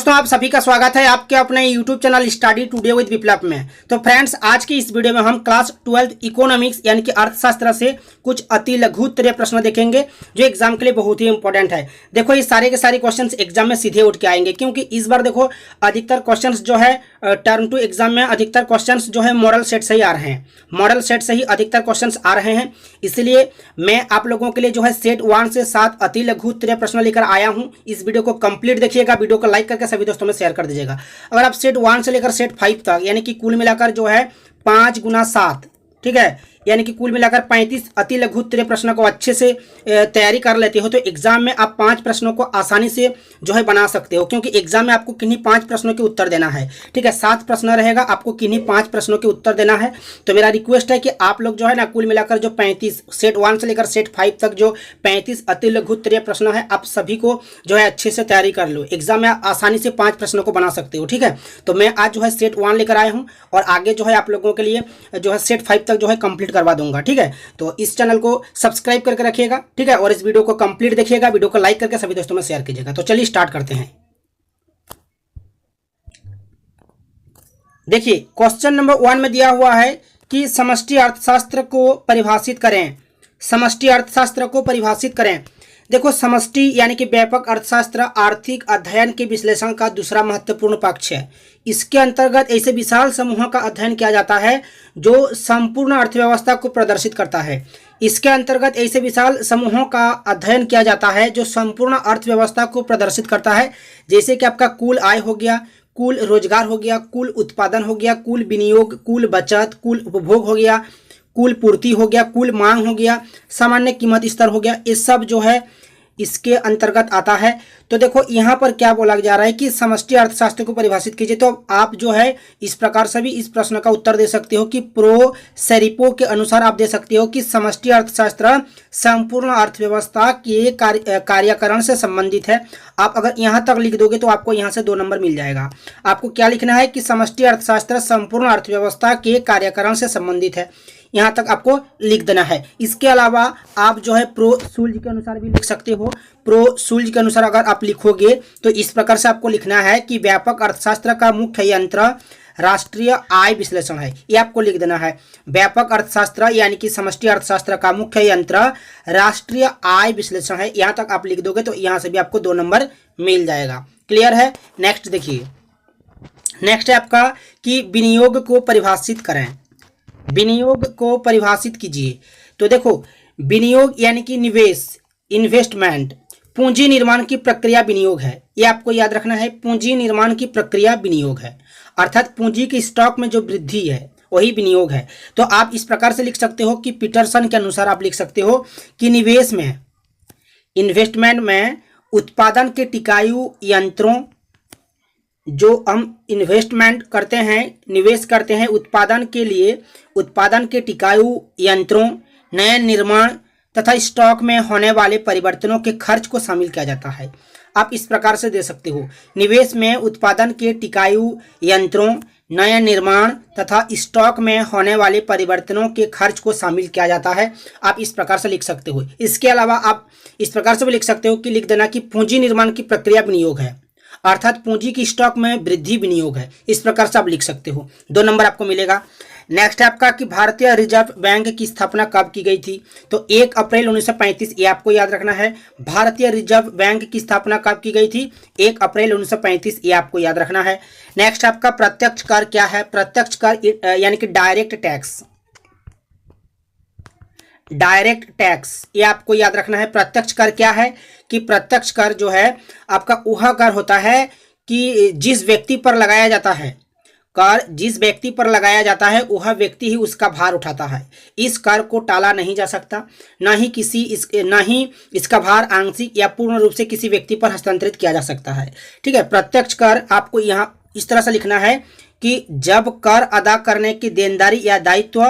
दोस्तों आप सभी का स्वागत है आपके अपने YouTube channel study today with Viplav में। तो फ्रेंड्स आज की इस वीडियो में हम क्लास 12 इकोनॉमिक्स यानी कि अर्थशास्त्र से कुछ अति लघुत्तरीय प्रश्न देखेंगे जो एग्जाम के लिए बहुत ही इंपॉर्टेंट है। देखो ये सारे के सारे क्वेश्चंस एग्जाम में सीधे उठ के आएंगे क्योंकि इस बार देखो अधिकतर क्वेश्चंस जो है टर्म टू एग्जाम में अधिकतर क्वेश्चंस जो है मॉडल सेट से ही आ रहे हैं। मॉडल सेट से ही अधिकतर क्वेश्चंस आ रहे हैं, इसलिए मैं आप लोगों के लिए जो है सेट 1 से 7 अति लघुत्तरीय प्रश्न लेकर आया हूं। इस वीडियो को कंप्लीट देखिएगा, वीडियो को लाइक करके सभी दोस्तों में शेयर कर दीजिएगा। अगर आप सेट 1 से लेकर सेट 5 तक यानी कि कुल मिलाकर जो है 5 गुना 7, ठीक है, यानी कि कुल मिलाकर 35 अति लघुत्तरीय प्रश्नों को अच्छे से तैयारी कर लेते हो तो एग्जाम में आप 5 प्रश्नों को आसानी से जो है बना सकते हो, क्योंकि एग्जाम में आपको किन्हीं 5 प्रश्नों के उत्तर देना है। ठीक है, 7 प्रश्न रहेगा, आपको किन्हीं 5 प्रश्नों के उत्तर देना है। तो मेरा रिक्वेस्ट है कि आप लोग जो है ना कुल मिलाकर जो 35 सेट 1 से लेकर सेट 5 तक जो 35 अति लघुत्तरीय प्रश्न है आप सभी को जो है अच्छे से तैयारी कर लो। एग्जाम में आसानी से 5 प्रश्नों को बना सकते हो। ठीक है, तो मैं आज जो है सेट 1 लेकर आया हूँ और आगे जो है आप लोगों के लिए जो है सेट 5 तक जो है कंप्लीट करवा दूंगा। ठीक है, तो इस चैनल को सब्सक्राइब करके रखिएगा। ठीक है, और इस वीडियो को कंप्लीट देखिएगा, वीडियो को लाइक करके सभी दोस्तों में शेयर कीजिएगा। तो चलिए स्टार्ट करते हैं। देखिए क्वेश्चन नंबर 1 में दिया हुआ है कि समष्टि अर्थशास्त्र को परिभाषित करें। समष्टि अर्थशास्त्र को परिभाषित करें। देखो समष्टि यानी कि व्यापक अर्थशास्त्र आर्थिक अध्ययन के विश्लेषण का दूसरा महत्वपूर्ण पक्ष है। इसके अंतर्गत ऐसे विशाल समूहों का अध्ययन किया जाता है जो संपूर्ण अर्थव्यवस्था को प्रदर्शित करता है। इसके अंतर्गत ऐसे विशाल समूहों का अध्ययन किया जाता है जो संपूर्ण अर्थव्यवस्था को प्रदर्शित करता है, जैसे कि आपका कुल आय हो गया, कुल रोजगार हो गया, कुल उत्पादन हो गया, कुल विनियोग, कुल बचत, कुल उपभोग हो गया, कुल पूर्ति हो गया, कुल मांग हो गया, सामान्य कीमत स्तर हो गया। ये सब जो है इसके अंतर्गत आता है। तो देखो यहाँ पर क्या बोला जा रहा है कि समष्टि अर्थशास्त्र को परिभाषित कीजिए। तो आप जो है इस प्रकार से भी इस प्रश्न का उत्तर दे सकते हो कि प्रो सेरिपो के अनुसार आप दे सकते हो कि समष्टि अर्थशास्त्र संपूर्ण अर्थव्यवस्था के कार्यकरण से संबंधित है। आप अगर यहाँ तक लिख दोगे तो आपको यहाँ से 2 नंबर मिल जाएगा। आपको क्या लिखना है कि समष्टि अर्थशास्त्र संपूर्ण अर्थव्यवस्था के कार्यकरण से संबंधित है, यहाँ तक आपको लिख देना है। इसके अलावा आप जो है प्रो शुल्ज के अनुसार भी लिख सकते हो। प्रो शुल्ज के अनुसार अगर आप लिखोगे तो इस प्रकार से आपको लिखना है कि व्यापक अर्थशास्त्र का मुख्य यंत्र राष्ट्रीय आय विश्लेषण है, ये आपको लिख देना है। व्यापक अर्थशास्त्र यानी कि समष्टि अर्थशास्त्र का मुख्य यंत्र राष्ट्रीय आय विश्लेषण है, यहाँ तक आप लिख दोगे तो यहाँ से भी आपको 2 नंबर मिल जाएगा। क्लियर है। नेक्स्ट देखिए, नेक्स्ट है आपका कि विनियोग को परिभाषित करें। विनियोग को परिभाषित कीजिए। तो देखो विनियोग यानी कि निवेश, इन्वेस्टमेंट, पूंजी निर्माण की प्रक्रिया विनियोग है, ये आपको याद रखना है। पूंजी निर्माण की प्रक्रिया विनियोग है, अर्थात पूंजी की स्टॉक में जो वृद्धि है वही विनियोग है। तो आप इस प्रकार से लिख सकते हो कि पीटरसन के अनुसार आप लिख सकते हो कि निवेश में, इन्वेस्टमेंट में उत्पादन के टिकाऊ यंत्रों, जो हम इन्वेस्टमेंट करते हैं, निवेश करते हैं उत्पादन के लिए, उत्पादन के टिकाऊ यंत्रों, नए निर्माण तथा स्टॉक में होने वाले परिवर्तनों के खर्च को शामिल किया जाता है। आप इस प्रकार से दे सकते हो, निवेश में उत्पादन के टिकाऊ यंत्रों, नए निर्माण तथा स्टॉक में होने वाले परिवर्तनों के खर्च को शामिल किया जाता है। आप इस प्रकार से लिख सकते हो। इसके अलावा आप इस प्रकार से भी लिख सकते हो कि लिख देना कि पूंजी निर्माण की प्रक्रिया विनियोग है, अर्थात पूंजी की स्टॉक में वृद्धि विनियोग है। इस प्रकार से आप लिख सकते हो, 2 नंबर आपको मिलेगा। नेक्स्ट है आपका कि भारतीय रिजर्व बैंक की स्थापना कब की गई थी। तो 1 अप्रैल 1935, ये आपको याद रखना है। भारतीय रिजर्व बैंक की स्थापना कब की गई थी, 1 अप्रैल 1935, ये आपको याद रखना है। नेक्स्ट आपका प्रत्यक्ष कर क्या है। प्रत्यक्ष कर यानी कि डायरेक्ट टैक्स, डायरेक्ट टैक्स, ये आपको याद रखना है। प्रत्यक्ष कर क्या है कि प्रत्यक्ष कर जो है आपका वह कर होता है कि जिस व्यक्ति पर लगाया जाता है कर, जिस व्यक्ति पर लगाया जाता है वह व्यक्ति ही उसका भार उठाता है। इस कर को टाला नहीं जा सकता, न ही इसका भार आंशिक या पूर्ण रूप से किसी व्यक्ति पर हस्तांतरित किया जा सकता है। ठीक है, प्रत्यक्ष कर आपको यहाँ इस तरह से लिखना है कि जब कर अदा करने की देनदारी या दायित्व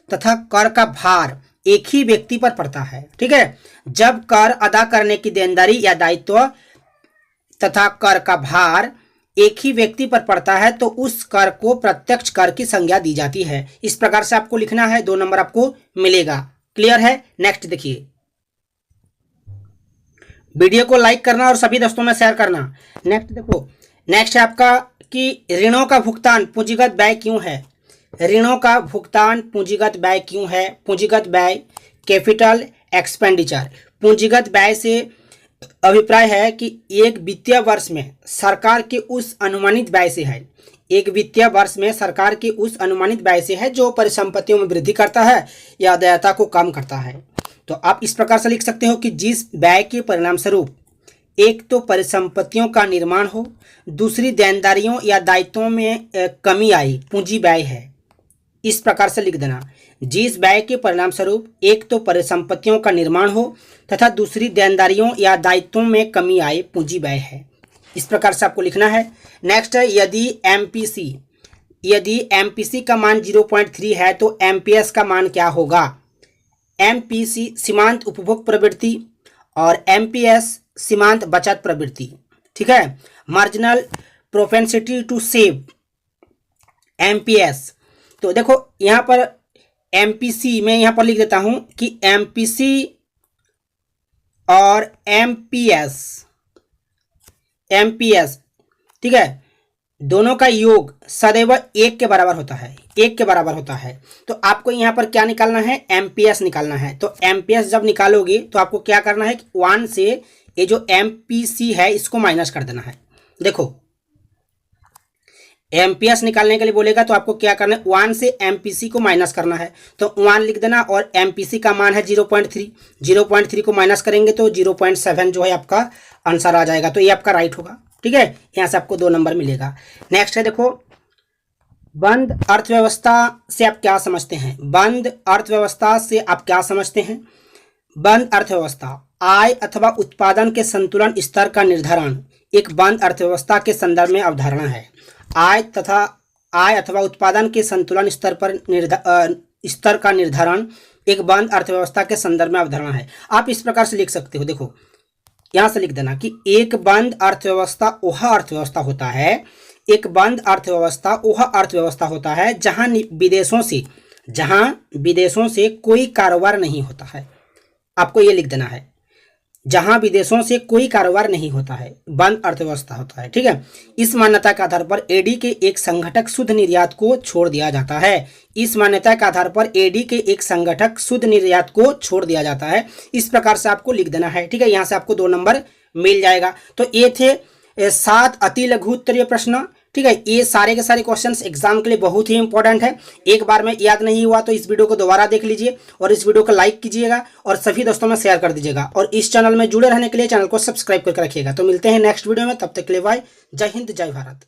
तथा कर का भार एक ही व्यक्ति पर पड़ता है। ठीक है, जब कर अदा करने की देनदारी या दायित्व तथा कर का भार एक ही व्यक्ति पर पड़ता है तो उस कर को प्रत्यक्ष कर की संज्ञा दी जाती है। इस प्रकार से आपको लिखना है, 2 नंबर आपको मिलेगा। क्लियर है। नेक्स्ट देखिए, वीडियो को लाइक करना और सभी दोस्तों में शेयर करना। नेक्स्ट देखो, नेक्स्ट है आपका कि ऋणों का भुगतान पूंजीगत व्यय क्यों है। ऋणों का भुगतान पूंजीगत व्यय क्यों है। पूंजीगत व्यय कैपिटल एक्सपेंडिचर। पूंजीगत व्यय से अभिप्राय है कि एक वित्तीय वर्ष में सरकार के उस अनुमानित व्यय से है। एक वित्तीय वर्ष में सरकार के उस अनुमानित व्यय से है जो परिसंपत्तियों में वृद्धि करता है या देयता को कम करता है। तो आप इस प्रकार से लिख सकते हो कि जिस व्यय के परिणाम स्वरूप एक तो परिसंपत्तियों का निर्माण हो, दूसरी देनदारियों या दायित्वों में कमी आई, पूंजी व्यय है। इस प्रकार से लिख देना, जिस व्यय के परिणाम स्वरूप एक तो परिसंपत्तियों का निर्माण हो तथा दूसरी देनदारियों या दायित्वों में कमी आए, पूंजी व्यय है। इस प्रकार से आपको लिखना है। नेक्स्ट है यदि एमपीसी का मान 0.3 है तो एमपीएस का मान क्या होगा। एमपीसी सीमांत उपभोग प्रवृत्ति और एमपीएस सीमांत बचत प्रवृत्ति। ठीक है, marginal propensity to save, MPS. तो देखो यहाँ पर एमपीसी मैं यहाँ पर लिख देता हूँ कि एमपीसी और एमपीएस ठीक है, दोनों का योग सदैव 1 के बराबर होता है, 1 के बराबर होता है। तो आपको यहाँ पर क्या निकालना है, एमपीएस निकालना है। तो एमपीएस जब निकालोगे तो आपको क्या करना है कि 1 से ये जो एमपीसी है इसको माइनस कर देना है। देखो एमपीएस निकालने के लिए बोलेगा तो आपको क्या करना है, 1 से एमपीसी को माइनस करना है। तो 1 लिख देना और एमपीसी का मान है 0.3, 0.3 को माइनस करेंगे तो 0.7 जो है आपका आंसर आ जाएगा। तो ये आपका राइट होगा। ठीक है, यहाँ से आपको 2 नंबर मिलेगा। नेक्स्ट है देखो, बंद अर्थव्यवस्था से आप क्या समझते हैं। बंद अर्थव्यवस्था से आप क्या समझते हैं। बंद अर्थव्यवस्था आय अथवा उत्पादन के संतुलन स्तर का निर्धारण एक बंद अर्थव्यवस्था के संदर्भ में अवधारणा है। आय अथवा उत्पादन के संतुलन स्तर का निर्धारण एक बंद अर्थव्यवस्था के संदर्भ में अवधारणा है। आप इस प्रकार से लिख सकते हो। देखो यहाँ से लिख देना कि एक बंद अर्थव्यवस्था वह अर्थव्यवस्था होता है, एक बंद अर्थव्यवस्था वह अर्थव्यवस्था होता है जहाँ विदेशों से कोई कारोबार नहीं होता है। आपको ये लिख देना है, जहां विदेशों से कोई कारोबार नहीं होता है, बंद अर्थव्यवस्था होता है। ठीक है, इस मान्यता के आधार पर एडी के एक संगठक शुद्ध निर्यात को छोड़ दिया जाता है। इस मान्यता के आधार पर एडी के एक संगठक शुद्ध निर्यात को छोड़ दिया जाता है। इस प्रकार से आपको लिख देना है। ठीक है, यहाँ से आपको 2 नंबर मिल जाएगा। तो ये थे 7 अति लघु उत्तरीय प्रश्न। ठीक है, ये सारे के सारे क्वेश्चंस एग्जाम के लिए बहुत ही इंपॉर्टेंट है। एक बार में याद नहीं हुआ तो इस वीडियो को दोबारा देख लीजिए और इस वीडियो को लाइक कीजिएगा और सभी दोस्तों में शेयर कर दीजिएगा। और इस चैनल में जुड़े रहने के लिए चैनल को सब्सक्राइब करके रखिएगा। तो मिलते हैं नेक्स्ट वीडियो में, तब तक के लिए बाय। जय हिंद, जय भारत।